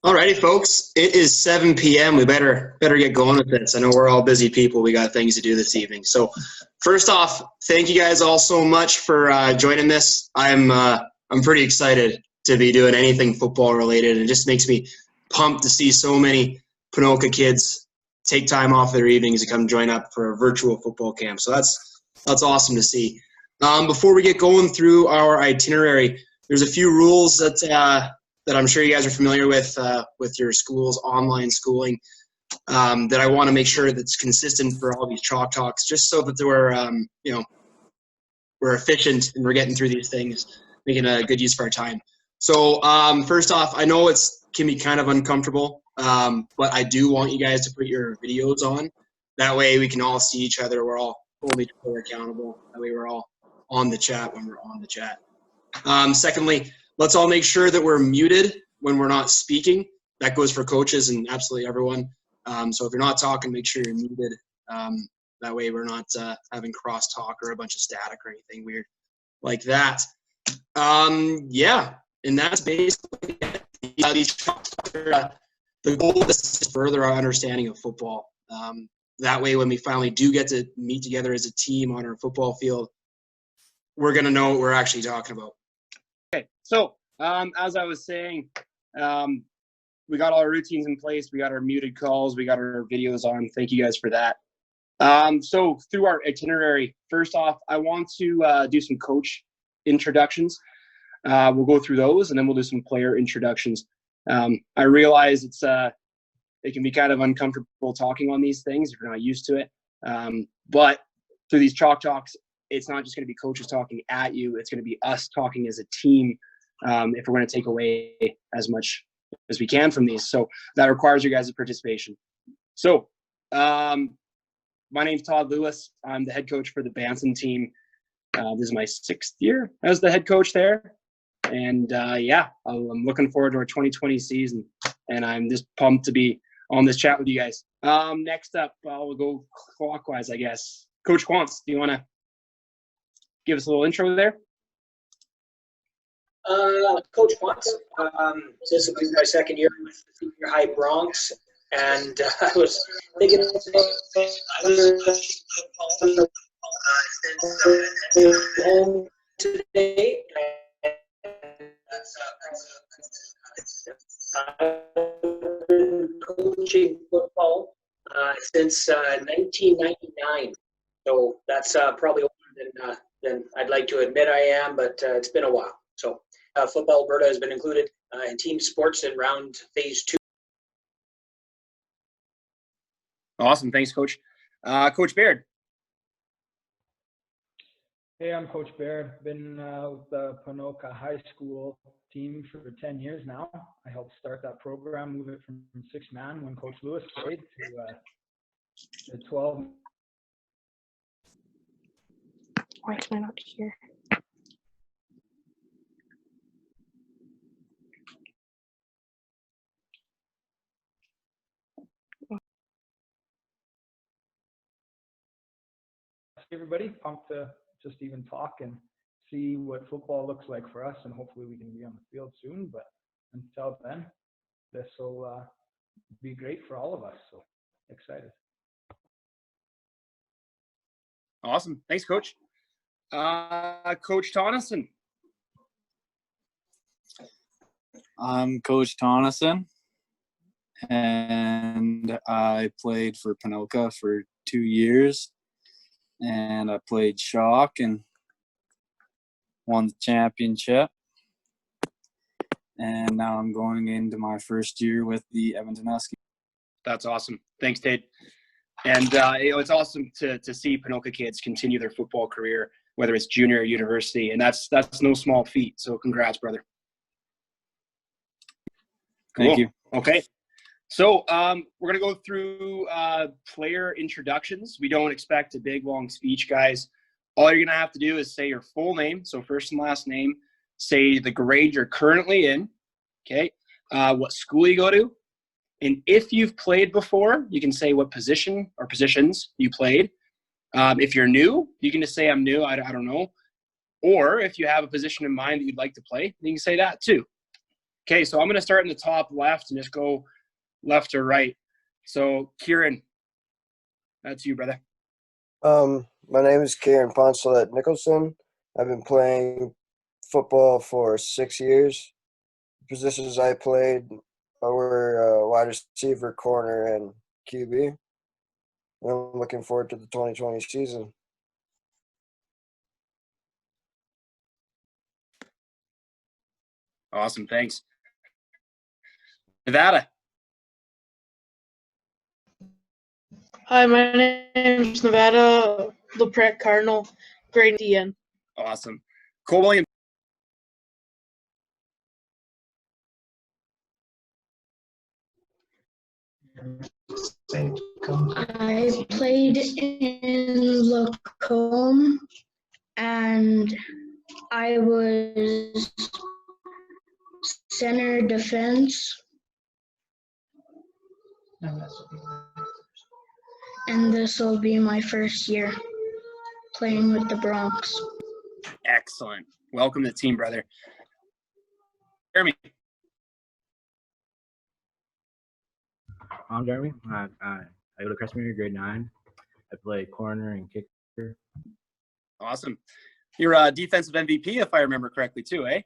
Alrighty, folks. It is 7 p.m. We better get going with this. I know we're all busy people. We got things to do this evening. So, first off, thank you guys all so much for joining this. I'm pretty excited to be doing anything football related. It just makes me pumped to see so many Ponoka kids take time off their evenings to come join up for a virtual football camp. So that's awesome to see. Before we get going through our itinerary, there's a few rules that I'm sure you guys are familiar with your school's online schooling that I want to make sure that's consistent for all these Chalk Talks, just so that we're efficient and we're getting through these things, making a good use of our time. So first off, I know it can be kind of uncomfortable, but I do want you guys to put your videos on. That way we can all see each other. We're all holding each other accountable. That way we're all on the chat when we're on the chat. Secondly, let's all make sure that we're muted when we're not speaking. That goes for coaches and absolutely everyone. So if you're not talking, make sure you're muted. That way we're not having crosstalk or a bunch of static or anything weird like that. Yeah, and that's basically it. The goal is to further our understanding of football. That way when we finally do get to meet together as a team on our football field, we're going to know what we're actually talking about. Okay, so as I was saying, we got all our routines in place. We got our muted calls. We got our videos on. Thank you guys for that. So through our itinerary, first off, I want to do some coach introductions. We'll go through those, and then we'll do some player introductions. I realize it can be kind of uncomfortable talking on these things if you're not used to it. But through these Chalk Talks, it's not just going to be coaches talking at you. It's going to be us talking as a team if we're going to take away as much as we can from these. So that requires you guys' participation. So my name's Todd Lewis. I'm the head coach for the Banson team. This is my 6th year as the head coach there. And yeah, I'm looking forward to our 2020 season. And I'm just pumped to be on this chat with you guys. Next up, we'll go clockwise, I guess. Coach Quantz, do you want to give us a little intro there? Coach Quantz. This will be my 2nd year with the Senior High Bronx, and I was thinking home today. I've been coaching football since 1999, so that's probably older than I'd like to admit I am, but it's been a while. So Football Alberta has been included in team sports in round phase 2. Awesome. Thanks, Coach. Coach Baird. Hey, I'm Coach Baird. Been with the Ponoka High School team for 10 years now. I helped start that program, move it from 6-man when Coach Lewis played to 12. Why can I not hear? Everybody pumped to just even talk and see what football looks like for us, and hopefully we can be on the field soon. But until then, this will be great for all of us. So excited. Awesome. Thanks, Coach. Coach Tonneson. I'm Coach Tonneson, and I played for Ponoka for 2 years, and I played Chalk and won the championship. And now I'm going into my 1st year with the Edmonton Huskies. That's awesome. Thanks, Tate. And it's awesome to see Ponoka kids continue their football career, whether it's junior or university, and that's no small feat. So congrats, brother. Cool. Thank you. Okay. So we're going to go through player introductions. We don't expect a big, long speech, guys. All you're going to have to do is say your full name, so first and last name, say the grade you're currently in, okay, what school you go to, and if you've played before, you can say what position or positions you played. If you're new, you can just say I'm new, I don't know. Or if you have a position in mind that you'd like to play, you can say that too. Okay, so I'm going to start in the top left and just go left to right. So, Kieran, that's you, brother. My name is Kieran Poncelet Nicholson. I've been playing football for 6 years. Positions I played were wide receiver, corner, and QB. And I'm looking forward to the 2020 season. Awesome, thanks. Nevada. Hi, my name's Nevada LePret Cardinal, grade DN. Awesome. Cole Williams. I played in Lacombe and I was center defense. And this will be my first year playing with the Bronx. Excellent. Welcome to the team, brother. Jeremy. I'm Jeremy. I go to Crestmere, grade 9. I play corner and kicker. Awesome. You're a defensive MVP, if I remember correctly, too, eh?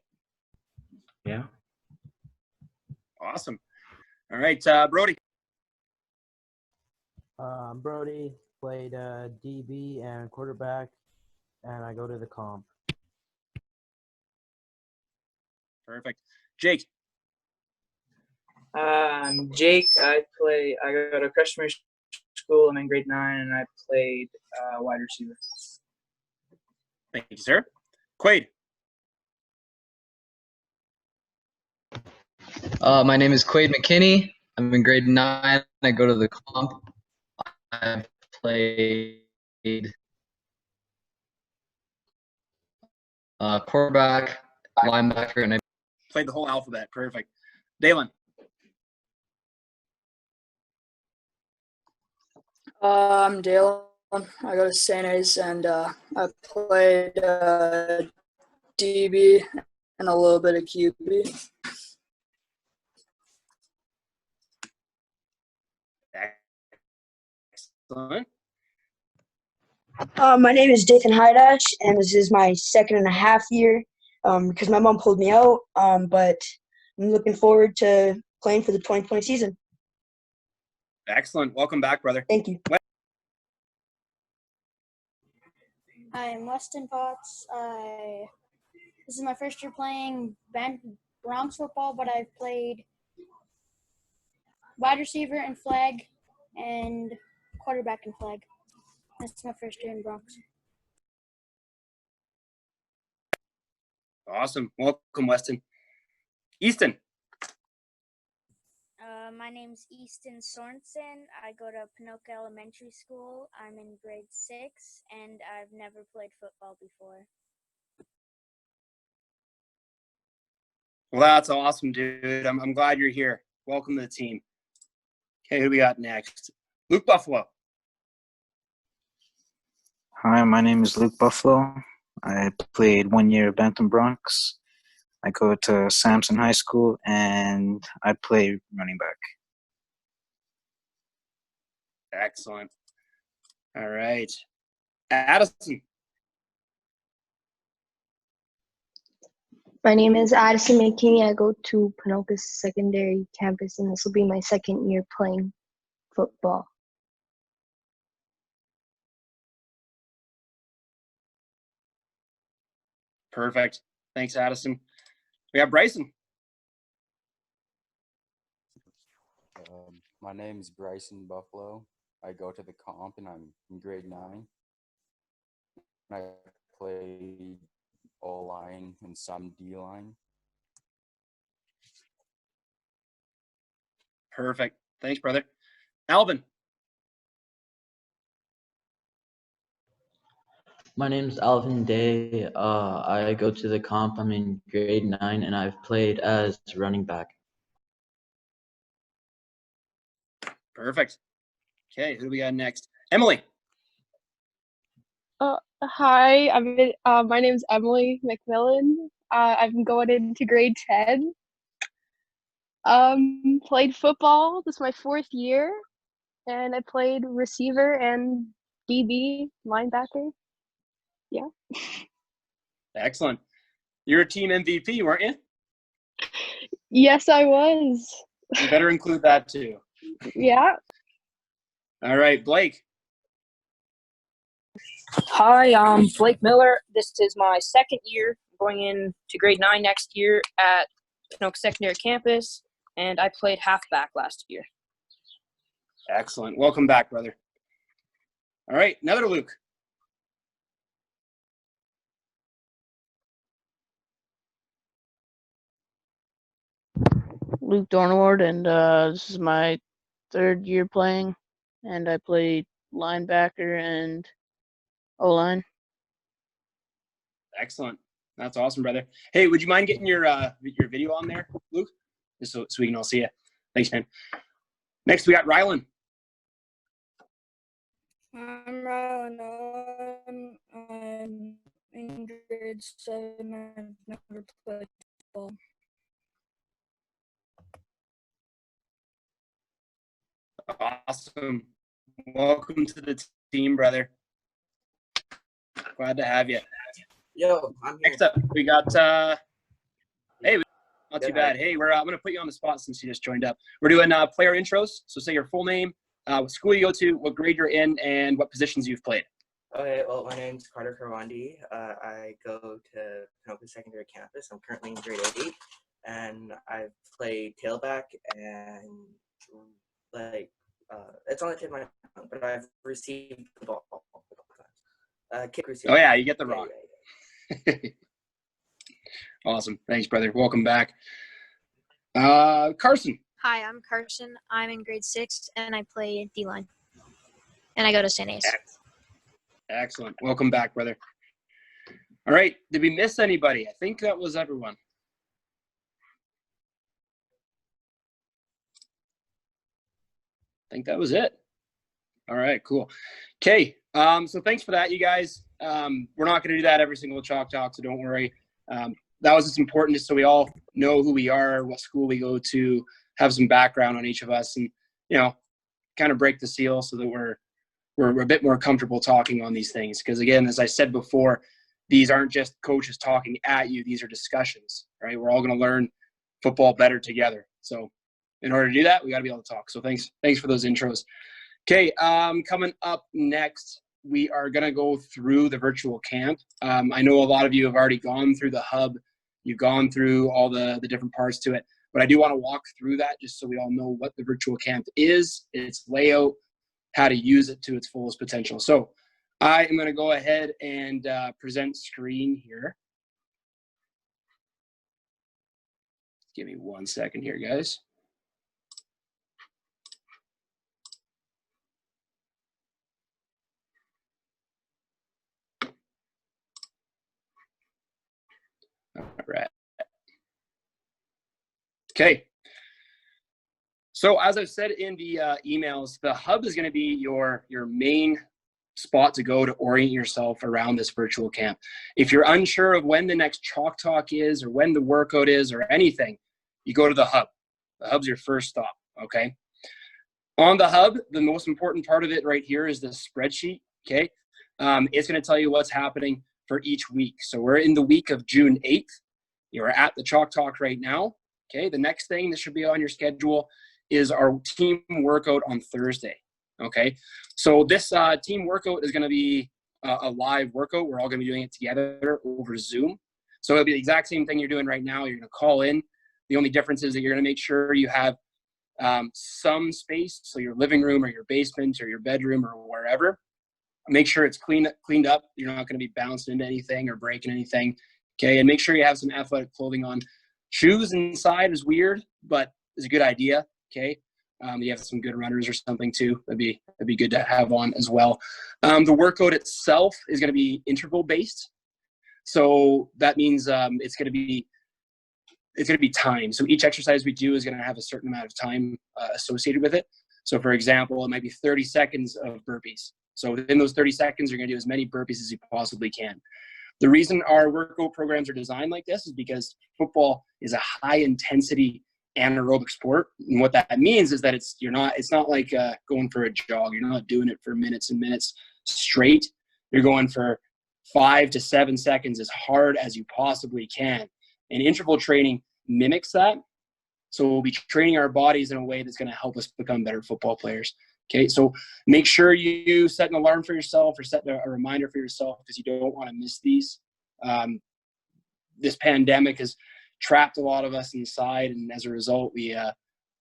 Yeah. Awesome. All right, Brody. I'm Brody, played DB and quarterback, and I go to the comp. Perfect. Jake. I'm Jake. I go to Crestmere School. I'm in grade 9, and I played wide receiver. Thank you, sir. Quaid. My name is Quaid McKinney. I'm in grade 9. I go to the comp. I've played quarterback, linebacker, and I Played the whole alphabet. Perfect. Dalen. I'm Dalen. I go to St. A's, and I played DB and a little bit of QB. Excellent. My name is Dathan Hydash, and this is my 2.5 year because my mom pulled me out, but I'm looking forward to playing for the 2020 season. Excellent. Welcome back, brother. Thank you. I'm Weston Potts. This is my first year playing Bronx football, but I've played wide receiver and flag and quarterback and flag. That's my first year in Bronx. Awesome. Welcome, Weston. Easton. My name's Easton Sorensen. I go to Pinoca Elementary School. I'm in grade 6, and I've never played football before. Well, that's awesome, dude. I'm glad you're here. Welcome to the team. Okay, who do we got next? Luke Buffalo. Hi, my name is Luke Buffalo. I played 1 year at Bentham Bronx. I go to Sampson High School, and I play running back. Excellent. All right. Addison. My name is Addison McKinney. I go to Pinoca's secondary campus, and this will be my 2nd year playing football. Perfect. Thanks, Addison. We have Bryson. My name is Bryson Buffalo. I go to the comp, and I'm in grade 9. I play O-line and some D-line. Perfect. Thanks, brother. Alvin. My name's Alvin Day. I go to the comp. I'm in grade 9, and I've played as running back. Perfect. Okay, who do we got next? Emily. Hi, my name's Emily McMillan. I've been going into grade 10. Played football. This is my 4th year, and I played receiver and DB, linebacker. Yeah. Excellent. You're a team MVP, weren't you? Yes, I was. You better include that too. Yeah. All right, Blake. Hi, I'm Blake Miller. This is my 2nd year, going into grade 9 next year at Pinoak Secondary Campus, and I played halfback last year. Excellent. Welcome back, brother. All right, another Luke. Luke Dornward, and this is my 3rd year playing, and I played linebacker and O-line. Excellent. That's awesome, brother. Hey, would you mind getting your video on there, Luke? Just so we can all see you. Thanks, man. Next, we got Rylan. I'm Rylan. I'm in grade 7. I've never played football. Awesome. Welcome to the team, brother. Glad to have you. Yo, I'm here. Next up, we got hey, not too bad. Hey, I'm gonna put you on the spot since you just joined up. We're doing player intros. So say your full name, what school you go to, what grade you're in, and what positions you've played. Okay, well, my name's Carter Karwandi. I go to Pinoak Secondary Campus. I'm currently in grade 8, and I've played tailback and it's on the tip of my tongue, but I've received the ball a couple times. Kick receiver. Oh yeah, you get the rock. Yeah. Awesome. Thanks, brother. Welcome back. Carson. Hi, I'm Carson. I'm in grade 6, and I play D-line. And I go to St. A's. Excellent. Welcome back, brother. All right. Did we miss anybody? I think that was everyone. I think that was it. All right, cool. Okay. So thanks for that, you guys. We're not going to do that every single Chalk Talk, so don't worry. That was just important just so we all know who we are, what school we go to, have some background on each of us, and, you know, kind of break the seal so that we're a bit more comfortable talking on these things. Because, again, as I said before, these aren't just coaches talking at you. These are discussions, right? We're all going to learn football better together. So in order to do that, we got to be able to talk. So thanks for those intros. Okay, coming up next, we are going to go through the virtual camp. I know a lot of you have already gone through the hub. You've gone through all the different parts to it. But I do want to walk through that just so we all know what the virtual camp is, its layout, how to use it to its fullest potential. So I am going to go ahead and present screen here. Give me 1 second here, guys. All right. Okay. So as I've said in the emails, the hub is going to be your main spot to go to orient yourself around this virtual camp. If you're unsure of when the next Chalk Talk is or when the workout is or anything, you go to the hub. The hub's your first stop, okay? On the hub, the most important part of it right here is the spreadsheet, okay? It's going to tell you what's happening for each week. So we're in the week of June 8th. You're at the Chalk Talk right now, okay? The next thing that should be on your schedule is our team workout on Thursday, okay? So this team workout is going to be a live workout. We're all going to be doing it together over Zoom. So it'll be the exact same thing you're doing right now. You're going to call in. The only difference is that you're going to make sure you have some space, so your living room or your basement or your bedroom or wherever. Make sure it's cleaned up. You're not going to be bouncing into anything or breaking anything, okay? And make sure you have some athletic clothing on. Shoes inside is weird, but it's a good idea, okay? You have some good runners or something too. That'd be good to have on as well. The workout itself is going to be interval based, so that means it's going to be timed. So each exercise we do is going to have a certain amount of time associated with it. So for example, it might be 30 seconds of burpees. So within those 30 seconds, you're going to do as many burpees as you possibly can. The reason our workout programs are designed like this is because football is a high intensity anaerobic sport. And what that means is that it's not like going for a jog. You're not doing it for minutes and minutes straight. You're going for 5 to 7 seconds as hard as you possibly can. And interval training mimics that. So we'll be training our bodies in a way that's going to help us become better football players. Okay, so make sure you set an alarm for yourself or set a reminder for yourself, because you don't want to miss these. This pandemic has trapped a lot of us inside, and as a result,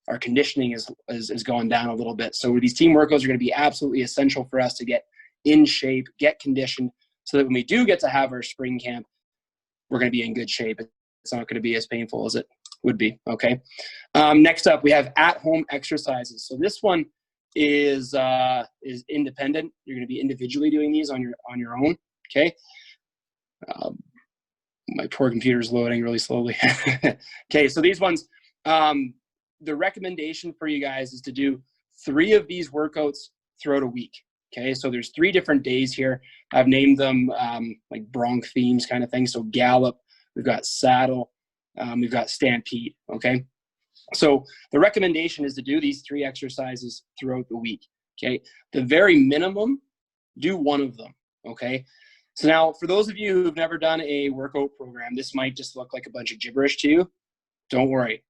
our conditioning is going down a little bit. So these team workouts are going to be absolutely essential for us to get in shape, get conditioned, so that when we do get to have our spring camp, we're going to be in good shape. It's not going to be as painful as it would be. Okay. Next up, we have at-home exercises. So this one is independent. You're going to be individually doing these on your own. Okay. My poor computer is loading really slowly. Okay, so these ones, the recommendation for you guys is to do 3 of these workouts throughout a week. Okay, so there's 3 different days here. I've named them like bronc themes kind of thing. So gallop, we've got saddle, we've got stampede. Okay, so the recommendation is to do these 3 exercises throughout the week. Okay, the very minimum, do 1 of them. Okay. So now, for those of you who've never done a workout program, this might just look like a bunch of gibberish to you. Don't worry,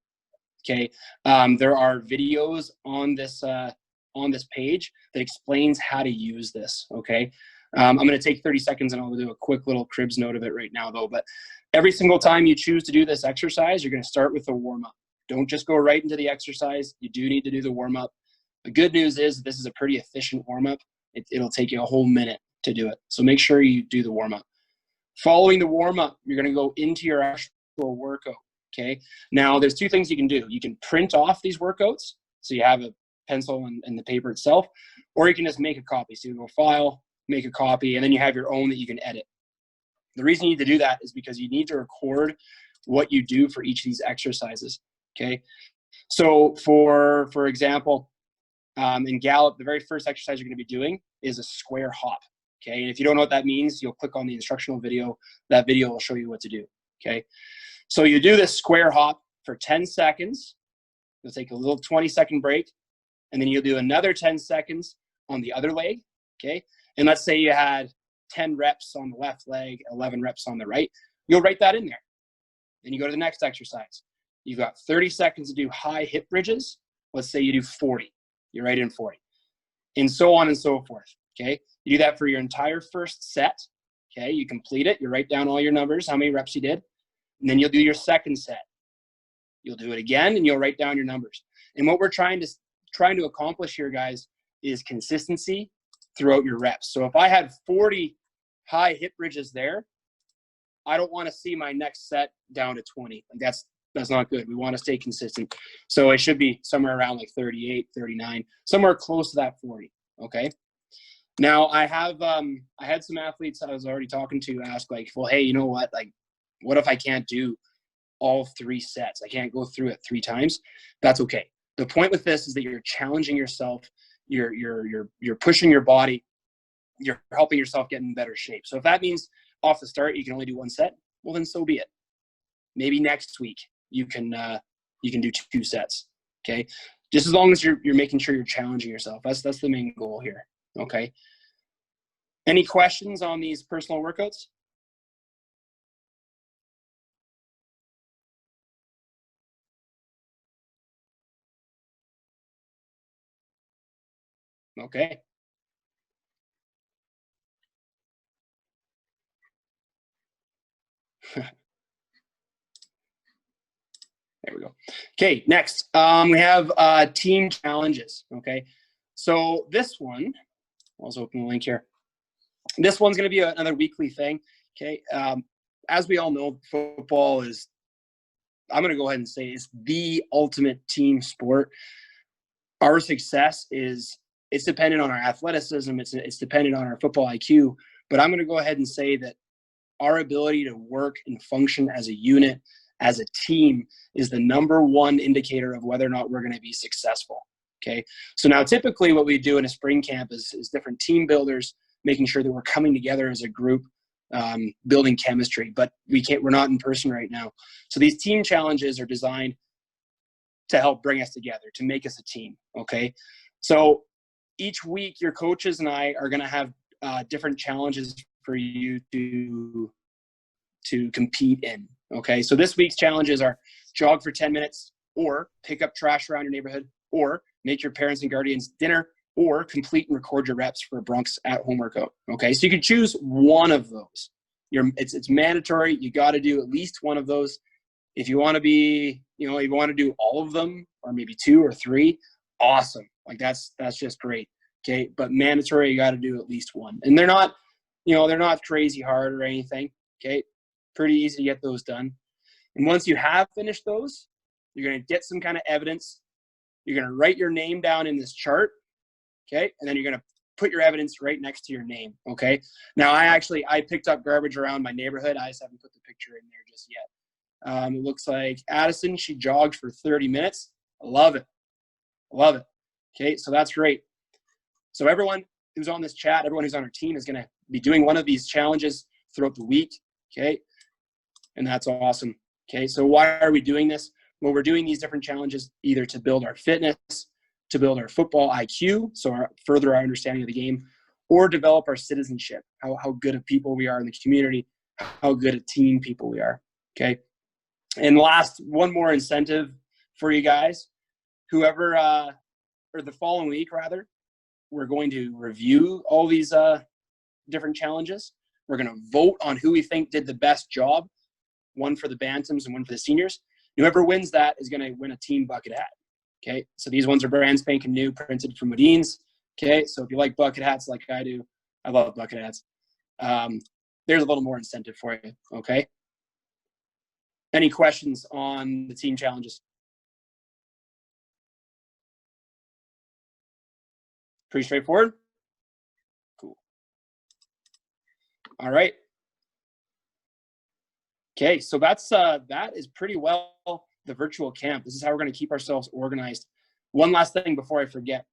okay? There are videos on this page that explains how to use this, okay? I'm going to take 30 seconds and I'll do a quick little cribs note of it right now, though. But every single time you choose to do this exercise, you're going to start with a warm-up. Don't just go right into the exercise. You do need to do the warm-up. The good news is this is a pretty efficient warm-up. It'll take you a whole minute to do it. So make sure you do the warm-up. Following the warm-up, you're going to go into your actual workout, okay? Now, there's 2 things you can do. You can print off these workouts, so you have a pencil and the paper itself, or you can just make a copy. So you go File, make a copy, and then you have your own that you can edit. The reason you need to do that is because you need to record what you do for each of these exercises, okay? So for example, in gallop, the very first exercise you're going to be doing is a square hop. Okay, and if you don't know what that means, you'll click on the instructional video. That video will show you what to do. Okay, so you do this square hop for 10 seconds. You'll take a little 20-second break, and then you'll do another 10 seconds on the other leg. Okay, and let's say you had 10 reps on the left leg, 11 reps on the right. You'll write that in there. Then you go to the next exercise. You've got 30 seconds to do high hip bridges. Let's say you do 40. You write in 40, and so on and so forth. Okay. You do that for your entire first set. Okay, you complete it. You write down all your numbers, how many reps you did, and then you'll do your second set. You'll do it again, and you'll write down your numbers. And what we're trying to accomplish here, guys, is consistency throughout your reps. So if I had 40 high hip bridges there, I don't want to see my next set down to 20. Like that's not good. We want to stay consistent. So it should be somewhere around like 38, 39, somewhere close to that 40. Okay. Now I had some athletes I was already talking to ask like, well, hey, you know what? Like, what if I can't do all 3 sets? I can't go through it 3 times. That's okay. The point with this is that you're challenging yourself. You're pushing your body. You're helping yourself get in better shape. So if that means off the start you can only do 1 set, well then so be it. Maybe next week you can do 2 sets. Okay, just as long as you're making sure you're challenging yourself. That's the main goal here. Okay. Any questions on these personal workouts? Okay. There we go. Okay, next, we have team challenges. Okay, so this one, I'll just open the link here. This one's going to be another weekly thing. Okay, as we all know, football is, I'm going to go ahead and say, it's the ultimate team sport. Our success it's dependent on our athleticism. It's dependent on our football IQ. But I'm going to go ahead and say that our ability to work and function as a unit, as a team, is the #1 indicator of whether or not we're going to be successful. Okay, so now typically what we do in a spring camp is different team builders, making sure that we're coming together as a group, building chemistry. But we're not in person right now. So these team challenges are designed to help bring us together, to make us a team. Okay. So each week, your coaches and I are going to have different challenges for you to compete in. Okay. So this week's challenges are jog for 10 minutes, or pick up trash around your neighborhood, or make your parents and guardians dinner, or complete and record your reps for a Bronx at-home workout. Okay. So you can choose one of those. It's mandatory. You got to do at least one of those. If you want to be, if you want to do all of them, or maybe 2 or 3, awesome. Like that's just great. Okay. But mandatory, you got to do at least one. And they're not crazy hard or anything. Okay. Pretty easy to get those done. And once you have finished those, you're going to get some kind of evidence. You're going to write your name down in this chart. Okay. And then you're going to put your evidence right next to your name. Okay. Now I picked up garbage around my neighborhood. I just haven't put the picture in there just yet. It looks like Addison, she jogged for 30 minutes. I love it. Love it. Okay. So that's great. So everyone who's on this chat, everyone who's on our team is going to be doing one of these challenges throughout the week. Okay. And that's awesome. Okay. So why are we doing this? Well, we're doing these different challenges either to build our fitness, to build our football IQ, so further our understanding of the game, or develop our citizenship, how good of people we are in the community, how good of team people we are. Okay. And last, one more incentive for you guys. Whoever, or the following week rather, we're going to review all these different challenges. We're going to vote on who we think did the best job, one for the Bantams and one for the seniors. Whoever wins that is going to win a team bucket hat. Okay, so these ones are brand spanking new, printed from Modine's. Okay, so if you like bucket hats like I do, I love bucket hats. There's a little more incentive for you. Okay. Any questions on the team challenges? Pretty straightforward. Cool. All right. Okay, so that is pretty well the virtual camp. This is how we're going to keep ourselves organized. One last thing before I forget.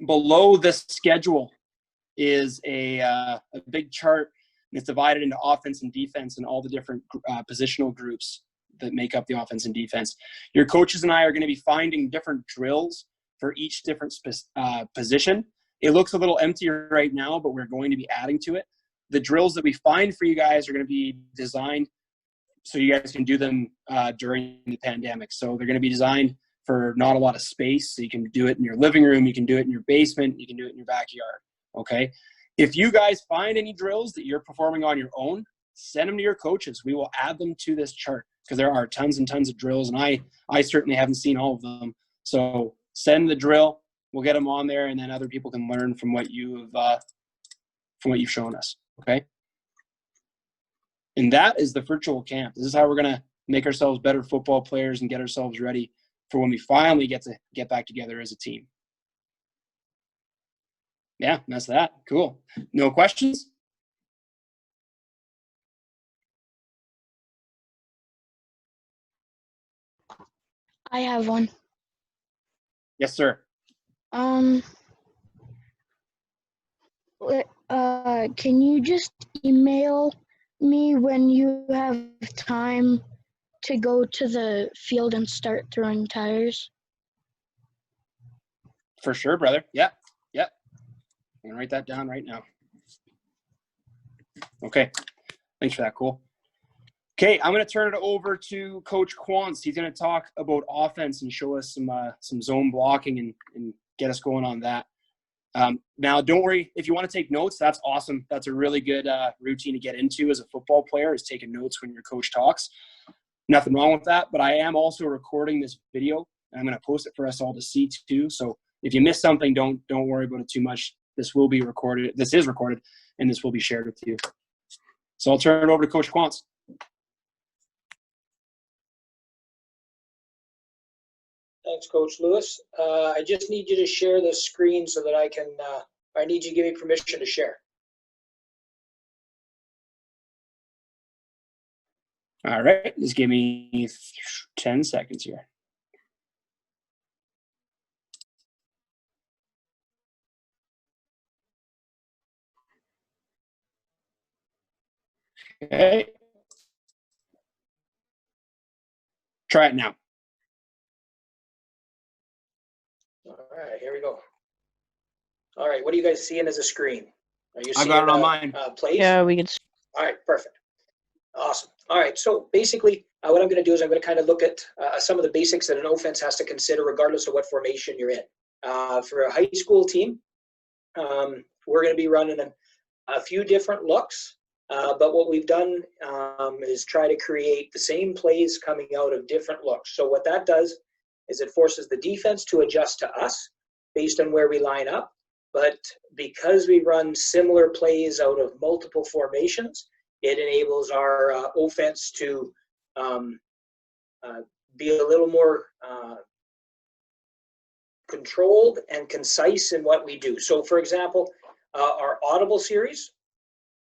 Below this schedule is a big chart. And it's divided into offense and defense and all the different positional groups that make up the offense and defense. Your coaches and I are going to be finding different drills for each different position. It looks a little empty right now, but we're going to be adding to it. The drills that we find for you guys are going to be designed so you guys can do them during the pandemic. So they're going to be designed for not a lot of space. So you can do it in your living room. You can do it in your basement. You can do it in your backyard. Okay. If you guys find any drills that you're performing on your own, send them to your coaches. We will add them to this chart because there are tons and tons of drills. And I certainly haven't seen all of them. So send the drill. We'll get them on there, and then other people can learn from what you've shown us. Okay. And that is the virtual camp. This is how we're going to make ourselves better football players and get ourselves ready for when we finally get back together as a team. Yeah, that's that. Cool. No questions? I have one. Yes, sir. Can you just email me when you have time to go to the field and start throwing tires? For sure, brother. Yep. I'm going to write that down right now. Okay. Thanks for that, Cole. Okay, I'm going to turn it over to Coach Quantz. He's going to talk about offense and show us some zone blocking and get us going on that. Now, don't worry. If you want to take notes, that's awesome. That's a really good routine to get into as a football player, is taking notes when your coach talks. Nothing wrong with that, but I am also recording this video, and I'm going to post it for us all to see too. So if you miss something, don't worry about it too much. This will be recorded. This is recorded, and this will be shared with you. So I'll turn it over to Coach Quantz. Thanks, Coach Lewis. I just need you to share the screen so that I can, I need you to give me permission to share. All right, just give me 10 seconds here. Okay. Try it now. All right, what are you guys seeing as a screen? Are you I seeing got it on mine. plays? Yeah, we can. All right, perfect. Awesome. All right, so basically what I'm going to do is I'm going to kind of look at some of the basics that an offense has to consider regardless of what formation you're in. For a high school team, we're going to be running a few different looks, but what we've done is try to create the same plays coming out of different looks. So what that does is it forces the defense to adjust to us based on where we line up, but because we run similar plays out of multiple formations, it enables our offense to be a little more controlled and concise in what we do. So for example, our audible series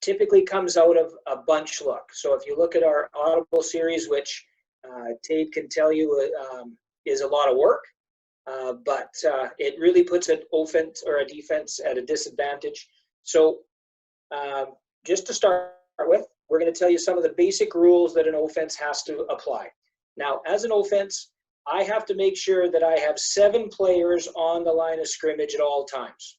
typically comes out of a bunch look. So if you look at our audible series, which Tate can tell you is a lot of work, but it really puts an offense or a defense at a disadvantage. So just to start with, we're going to tell you some of the basic rules that an offense has to apply. Now, as an offense, I have to make sure that I have 7 players on the line of scrimmage at all times.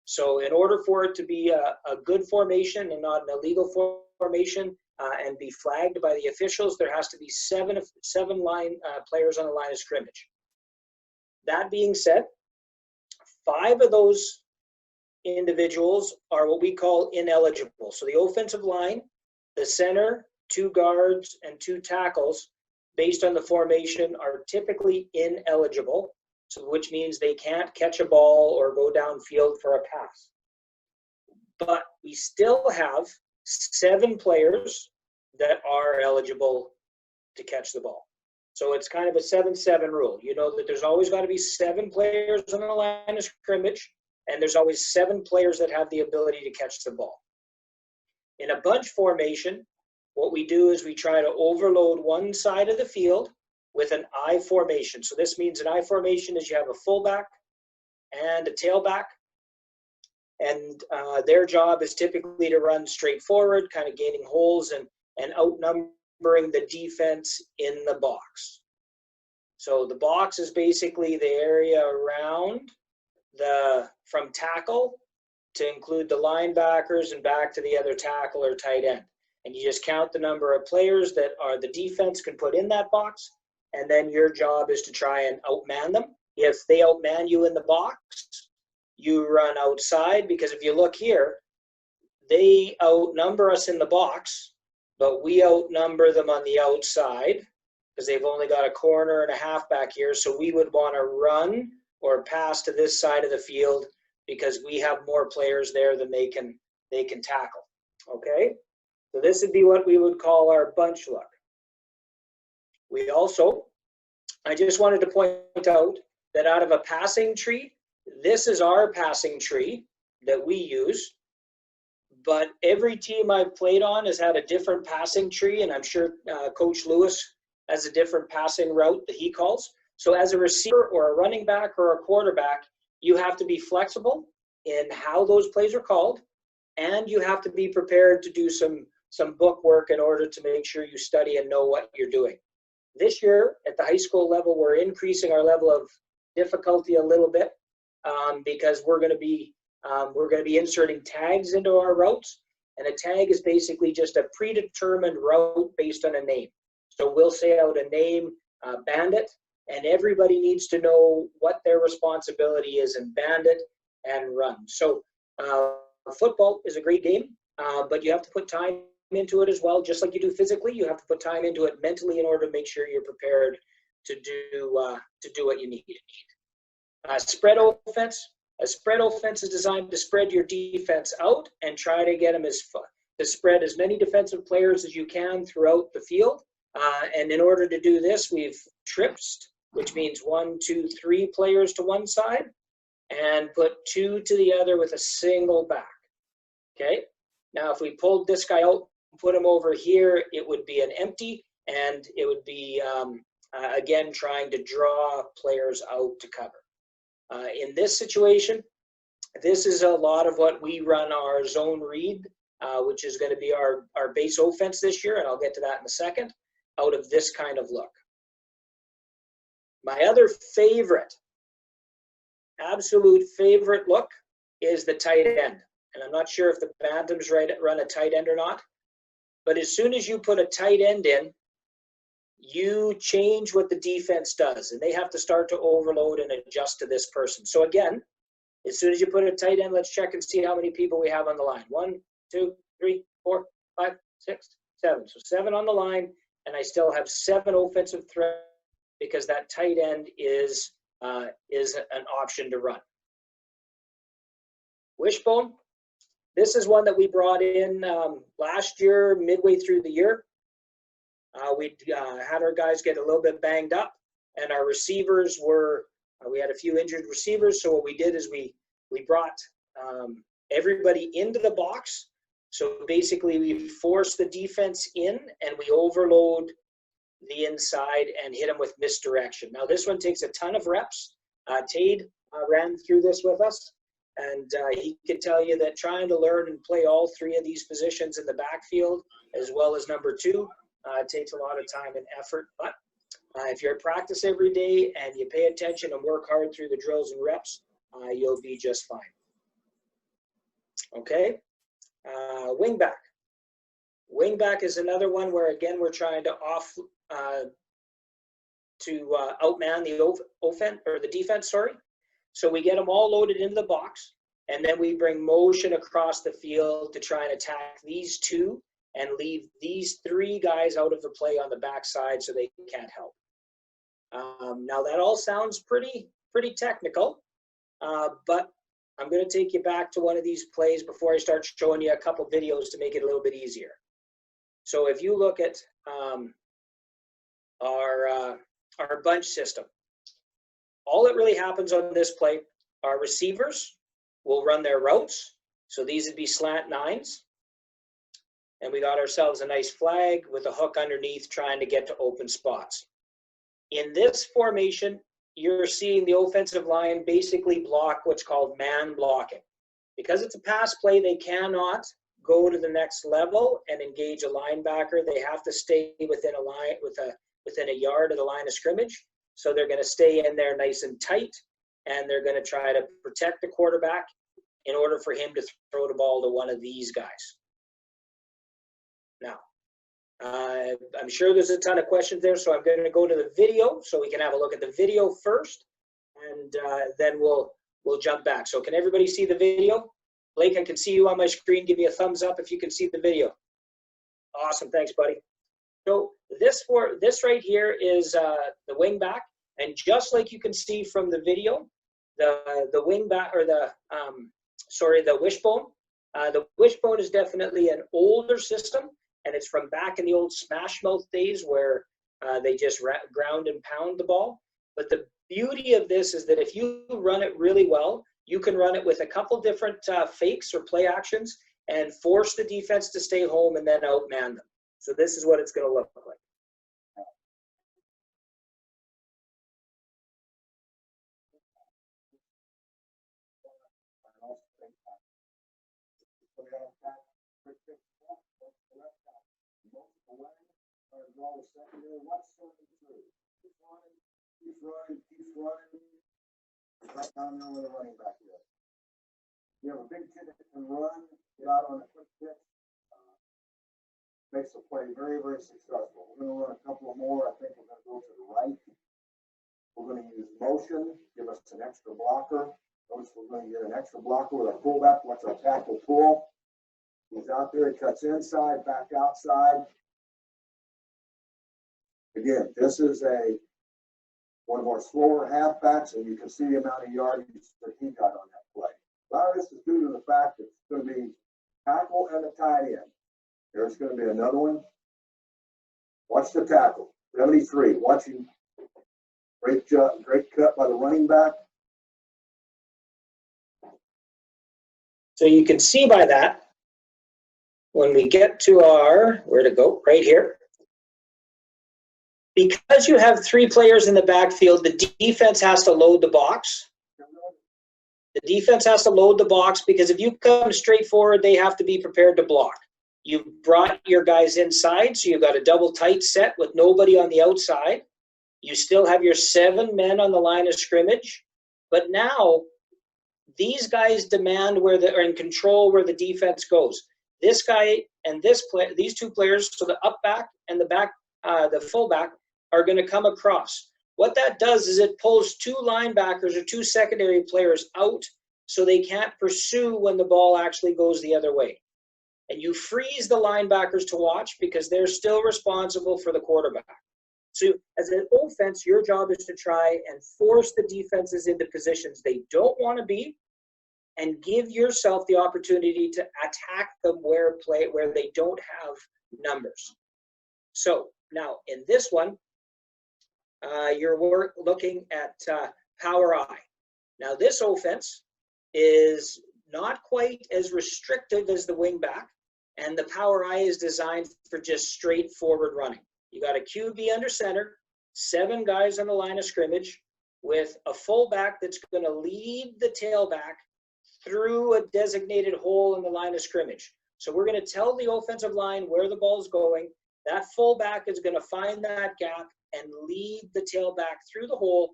So in order for it to be a good formation and not an illegal formation and be flagged by the officials, there has to be 7 players on the line of scrimmage. That being said, 5 of those individuals are what we call ineligible. So the offensive line, the center, 2 guards, and 2 tackles, based on the formation, are typically ineligible, so which means they can't catch a ball or go downfield for a pass. But we still have 7 players that are eligible to catch the ball. So it's kind of a 7-7 rule. You know that there's always got to be 7 players on the line of scrimmage, and there's always 7 players that have the ability to catch the ball. In a bunch formation, what we do is we try to overload one side of the field with an I formation. So this means an I formation is you have a fullback and a tailback, and their job is typically to run straight forward, kind of gaining holes and outnumbering the defense in the box. So the box is basically the area around from tackle to include the linebackers and back to the other tackle or tight end. And you just count the number of players that are the defense can put in that box, and then your job is to try and outman them. If they outman you in the box, you run outside, because if you look here, they outnumber us in the box, but we outnumber them on the outside because they've only got a corner and a half back here. So we would want to run or pass to this side of the field because we have more players there than they can tackle. Okay? So this would be what we would call our bunch look. We also, I just wanted to point out that out of a passing tree, this is our passing tree that we use, but every team I've played on has had a different passing tree, and I'm sure Coach Lewis has a different passing route that he calls. So as a receiver or a running back or a quarterback, you have to be flexible in how those plays are called, and you have to be prepared to do some book work in order to make sure you study and know what you're doing. This year at the high school level, we're increasing our level of difficulty a little bit because we're going to be inserting tags into our routes, and a tag is basically just a predetermined route based on a name. So we'll say out a name, bandit, and everybody needs to know what their responsibility is in bandit and run. So football is a great game, but you have to put time into it as well. Just like you do physically, you have to put time into it mentally in order to make sure you're prepared to do what you need. Spread offense. A spread offense is designed to spread your defense out and try to get them to spread as many defensive players as you can throughout the field. And in order to do this, we've trips, which means 1, 2, 3 players to one side, and put 2 to the other with a single back. Okay. Now, if we pulled this guy out and put him over here, it would be an empty, and it would be again trying to draw players out to cover. In this situation, this is a lot of what we run our zone read, which is going to be our base offense this year, and I'll get to that in a second, out of this kind of look. My other favorite, absolute favorite look is the tight end. And I'm not sure if the Bantams run a tight end or not, but as soon as you put a tight end in, you change what the defense does, and they have to start to overload and adjust to this person. So again, as soon as you put a tight end, let's check and see how many people we have on the line. 1, 2, 3, 4, 5, 6, 7. So 7 on the line, and I still have 7 offensive threats because that tight end is an option to run. Wishbone. This is one that we brought in last year, midway through the year. We had our guys get a little bit banged up, and our receivers were, we had a few injured receivers. So what we did is we brought everybody into the box. So basically we force the defense in and we overload the inside and hit them with misdirection. Now this one takes a ton of reps. Tade ran through this with us. And he could tell you that trying to learn and play all 3 of these positions in the backfield, as well as number 2, takes a lot of time and effort. But if you're at practice every day and you pay attention and work hard through the drills and reps, you'll be just fine. Okay, wing back. Wing back is another one where, again, we're trying to outman the offense or the defense, sorry. So we get them all loaded into the box, and then we bring motion across the field to try and attack these 2 and leave these 3 guys out of the play on the backside so they can't help. Now that all sounds pretty technical, but I'm going to take you back to one of these plays before I start showing you a couple videos to make it a little bit easier. So if you look at our bunch system, all that really happens on this play, our receivers will run their routes. So these would be slant 9s. And we got ourselves a nice flag with a hook underneath trying to get to open spots. In this formation, you're seeing the offensive line basically block what's called man blocking. Because it's a pass play, they cannot go to the next level and engage a linebacker. They have to stay within a line, within a yard of the line of scrimmage. So they're going to stay in there nice and tight, and they're going to try to protect the quarterback in order for him to throw the ball to one of these guys. Now, I'm sure there's a ton of questions there, so I'm going to go to the video so we can have a look at the video first, and then we'll jump back. So can everybody see the video? Blake, I can see you on my screen. Give me a thumbs up if you can see the video. Awesome, thanks, buddy. So this right here is the wing back, and just like you can see from the video, the wing back, or the wishbone. The wishbone is definitely an older system, and it's from back in the old Smash Mouth days where they just ground and pound the ball. But the beauty of this is that if you run it really well, you can run it with a couple different fakes or play actions and force the defense to stay home and then outman them. So this is what it's going to look like. Keeps running. Right down there where the running back is. You have a big kid that can run, get out on a quick pitch. Makes the play very, very successful. We're going to run a couple more. I think we're going to go to the right. We're going to use motion, give us an extra blocker. Notice we're going to get an extra blocker with our fullback. Watch our tackle pull. He's out there. He cuts inside, back outside. Again, this is one of our slower halfbacks, and you can see the amount of yardage that he got on that play. A lot of this is due to the fact that it's going to be tackle and a tight end. There's going to be another one. Watch the tackle. 73. Watching. Great cut by the running back. So you can see by that, when we get to our, where to go, right here. Because you have 3 players in the backfield, the defense has to load the box. The defense has to load the box because if you come straight forward, they have to be prepared to block. You've brought your guys inside, so you've got a double tight set with nobody on the outside. You still have your 7 men on the line of scrimmage, but now these guys demand where are in control where the defense goes. This guy and these two players, so the up back and the fullback, are going to come across. What that does is it pulls two linebackers or two secondary players out so they can't pursue when the ball actually goes the other way. And you freeze the linebackers to watch because they're still responsible for the quarterback. So as an offense, your job is to try and force the defenses into positions they don't want to be and give yourself the opportunity to attack them where they don't have numbers. So now in this one, you're looking at power I. Now this offense is not quite as restrictive as the wingback, and the power I is designed for just straightforward running. You got a QB under center, 7 guys on the line of scrimmage, with a fullback that's going to lead the tailback through a designated hole in the line of scrimmage. So we're going to tell the offensive line where the ball's going. That fullback is going to find that gap and lead the tailback through the hole.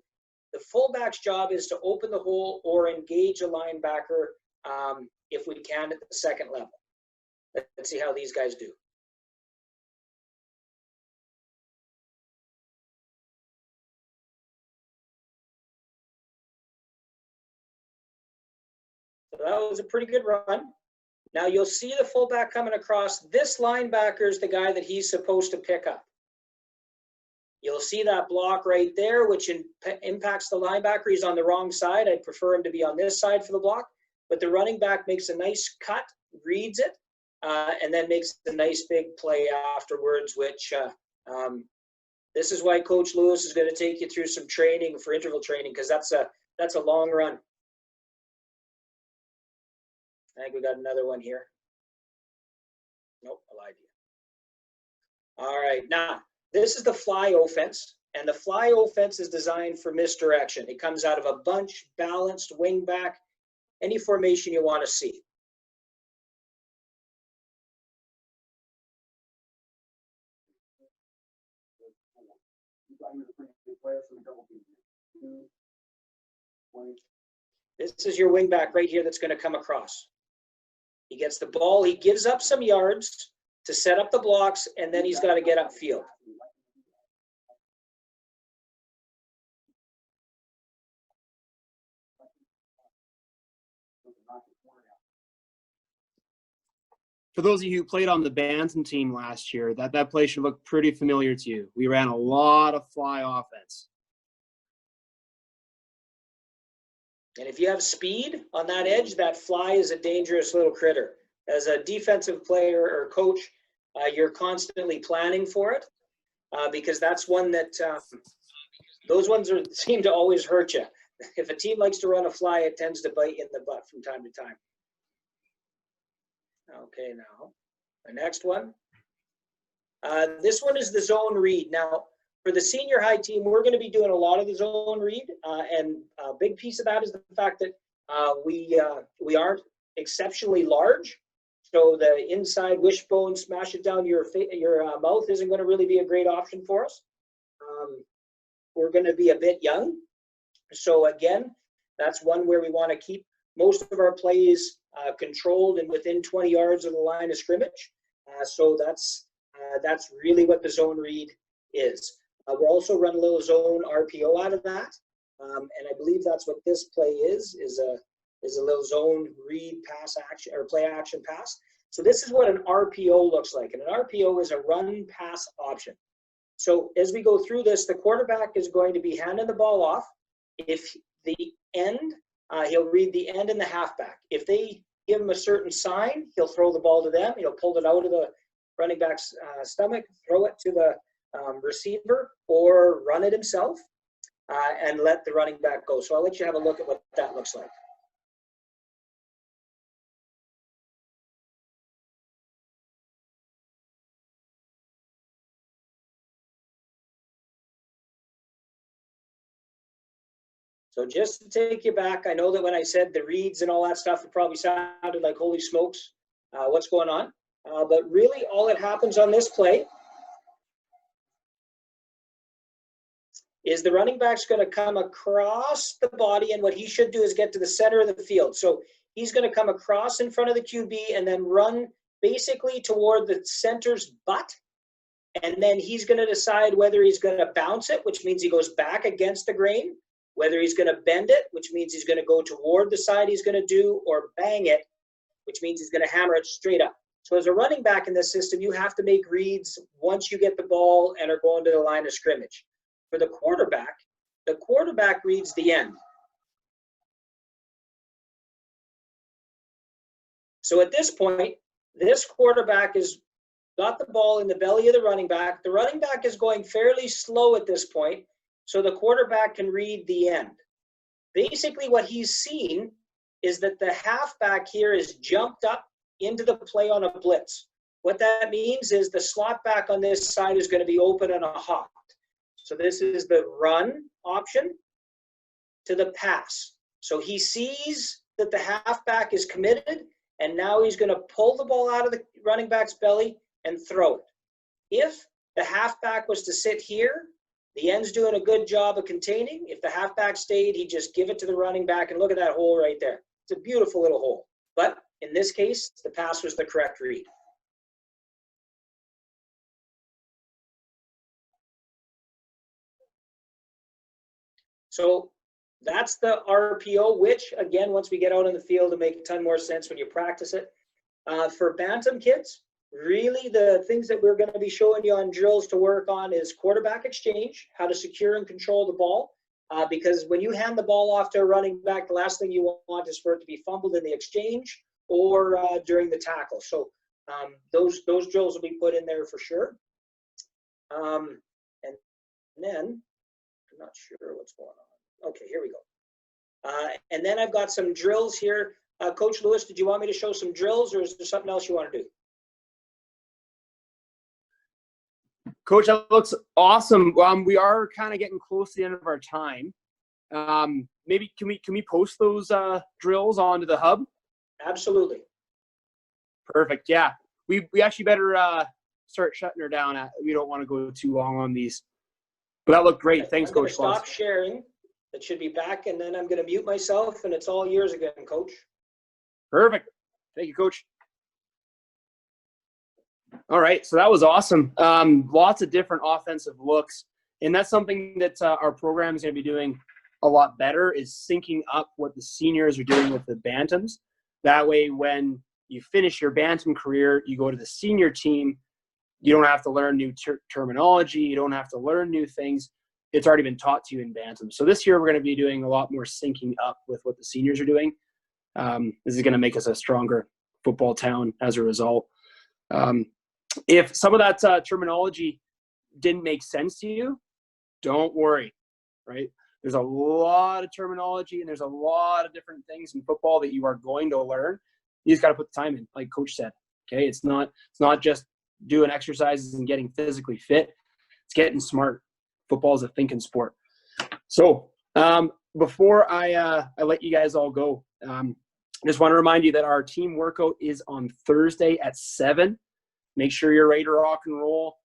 The fullback's job is to open the hole or engage a linebacker if we can at the second level. Let's see how these guys do. So that was a pretty good run. Now you'll see the fullback coming across. This linebacker is the guy that he's supposed to pick up. You'll see that block right there, which impacts the linebacker. He's on the wrong side. I'd prefer him to be on this side for the block. But the running back makes a nice cut, reads it, and then makes a nice big play afterwards, which this is why Coach Lewis is going to take you through some training for interval training, because that's a long run. I think we got another one here. Nope, I lied to you. All right, now this is the fly offense, and the fly offense is designed for misdirection. It comes out of a bunch, balanced, wing back, any formation you want to see. This is your wing back right here that's going to come across. He gets the ball, he gives up some yards to set up the blocks, and then he's got to get upfield. For those of you who played on the Bantam team last year, that play should look pretty familiar to you. We ran a lot of fly offense. And if you have speed on that edge, that fly is a dangerous little critter. As a defensive player or coach, you're constantly planning for it because that's one that those ones seem to always hurt you. If a team likes to run a fly, it tends to bite you in the butt from time to time. Okay, now the next one. This one is the zone read. Now, for the senior high team, we're going to be doing a lot of the zone read, and a big piece of that is the fact that we aren't exceptionally large, so the inside wishbone, smash it down your mouth isn't going to really be a great option for us. We're going to be a bit young, so again, that's one where we want to keep most of our plays controlled and within 20 yards of the line of scrimmage. So that's really what the zone read is. We'll also run a little zone RPO out of that, and I believe that's what this play is a little zone read pass action or play action pass. So this is what an RPO looks like, and an RPO is a run pass option. So as we go through this, the quarterback is going to be handing the ball off. If the end, he'll read the end and the halfback. If they give him a certain sign, he'll throw the ball to them. He'll pull it out of the running back's stomach, throw it to the receiver, or run it himself and let the running back go. So I'll let you have a look at what that looks like. So just to take you back, I know that when I said the reads and all that stuff, it probably sounded like, holy smokes, what's going on? But really all that happens on this play is the running back's going to come across the body, and what he should do is get to the center of the field. So he's going to come across in front of the QB and then run basically toward the center's butt. And then he's going to decide whether he's going to bounce it, which means he goes back against the grain, whether he's going to bend it, which means he's going to go toward the side he's going to do, or bang it, which means he's going to hammer it straight up. So as a running back in this system, you have to make reads once you get the ball and are going to the line of scrimmage. For the quarterback reads the end. So at this point, this quarterback has got the ball in the belly of the running back. The running back is going fairly slow at this point, so the quarterback can read the end. Basically, what he's seen is that the halfback here is jumped up into the play on a blitz. What that means is the slot back on this side is going to be open and a hot. So this is the run option to the pass. So he sees that the halfback is committed, and now he's going to pull the ball out of the running back's belly and throw it. If the halfback was to sit here, the end's doing a good job of containing. If the halfback stayed, he'd just give it to the running back, and look at that hole right there. It's a beautiful little hole. But in this case, the pass was the correct read. So that's the RPO, which, again, once we get out in the field, it'll make a ton more sense when you practice it. For Bantam kids, really the things that we're going to be showing you on drills to work on is quarterback exchange, how to secure and control the ball. Because when you hand the ball off to a running back, the last thing you want is for it to be fumbled in the exchange or during the tackle. So those drills will be put in there for sure. And then, I'm not sure what's going on. Okay, here we go. And then I've got some drills here. Coach Lewis, did you want me to show some drills, or is there something else you want to do? Coach, that looks awesome. We are kind of getting close to the end of our time. Maybe can we post those drills onto the hub? Absolutely. Perfect. Yeah, we actually better start shutting her down. We don't want to go too long on these. But that looked great. Thanks, I'm going Coach. to stop sharing. It should be back, and then I'm going to mute myself, and it's all yours again, Coach. Perfect. Thank you, Coach. All right, so that was awesome. Lots of different offensive looks, and that's something that our program is going to be doing a lot better, is syncing up what the seniors are doing with the Bantams. That way, when you finish your Bantam career, you go to the senior team, you don't have to learn new terminology, you don't have to learn new things. It's already been taught to you in Bantam. So this year, we're going to be doing a lot more syncing up with what the seniors are doing. This is going to make us a stronger football town as a result. If some of that terminology didn't make sense to you, don't worry, right? There's a lot of terminology and there's a lot of different things in football that you are going to learn. You just got to put the time in, like Coach said. Okay, it's not just doing exercises and getting physically fit. It's getting smart. Football is a thinking sport. So before I let you guys all go, I just want to remind you that our team workout is on Thursday at 7. Make sure you're ready to rock and roll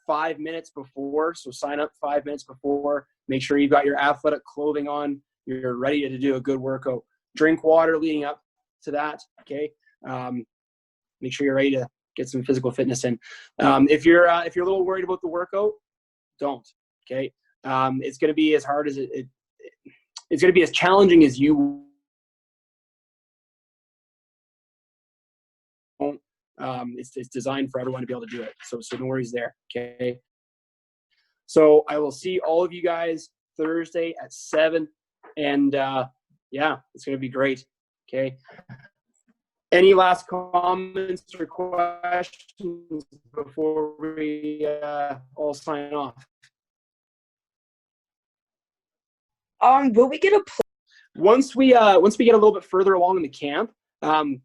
5 minutes before. So sign up 5 minutes before. Make sure you've got your athletic clothing on. You're ready to do a good workout. Drink water leading up to that, okay? Make sure you're ready to get some physical fitness in. If you're a little worried about the workout, don't, okay? It's going to be as hard as it's going to be as challenging as you won't. It's designed for everyone to be able to do it. So no worries there. Okay. So I will see all of you guys Thursday at 7. And yeah, it's going to be great. Okay. Any last comments or questions before we all sign off? Will we get a once we get a little bit further along in the camp,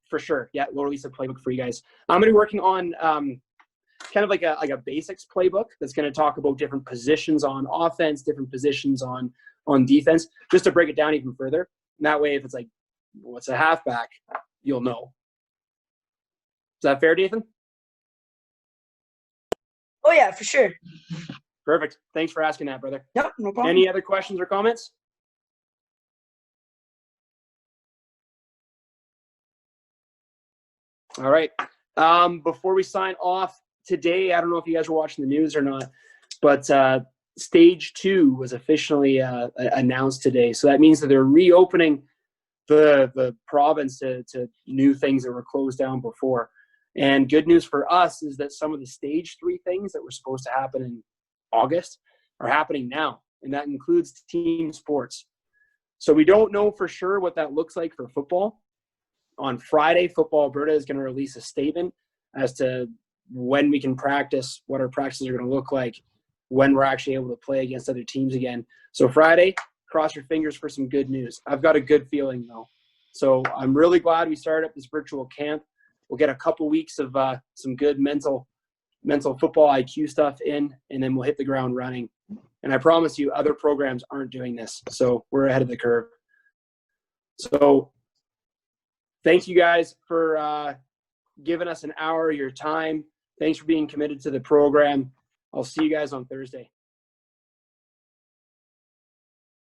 for sure. Yeah, we'll release a playbook for you guys. I'm going to be working on kind of like a basics playbook that's going to talk about different positions on offense, different positions on defense, just to break it down even further. And that way, if it's like, what's a halfback, you'll know. Is that fair, Dathan? Oh, yeah, for sure. Perfect. Thanks for asking that, brother. Yep, no problem. Any other questions or comments? All right. Before we sign off today, I don't know if you guys were watching the news or not, but stage 2 was officially announced today. So that means that they're reopening the province to new things that were closed down before. And good news for us is that some of the stage 3 things that were supposed to happen in August are happening now, and that includes team sports. So we don't know for sure what that looks like for football. On Friday, Football Alberta is going to release a statement as to when we can practice, what our practices are going to look like, when we're actually able to play against other teams again. So Friday, cross your fingers for some good news. I've got a good feeling, though. So I'm really glad we started up this virtual camp. We'll get a couple weeks of some good mental football IQ stuff in, and then we'll hit the ground running. And I promise you, other programs aren't doing this, so we're ahead of the curve. So thank you guys for giving us an hour of your time. Thanks for being committed to the program. I'll see you guys on Thursday.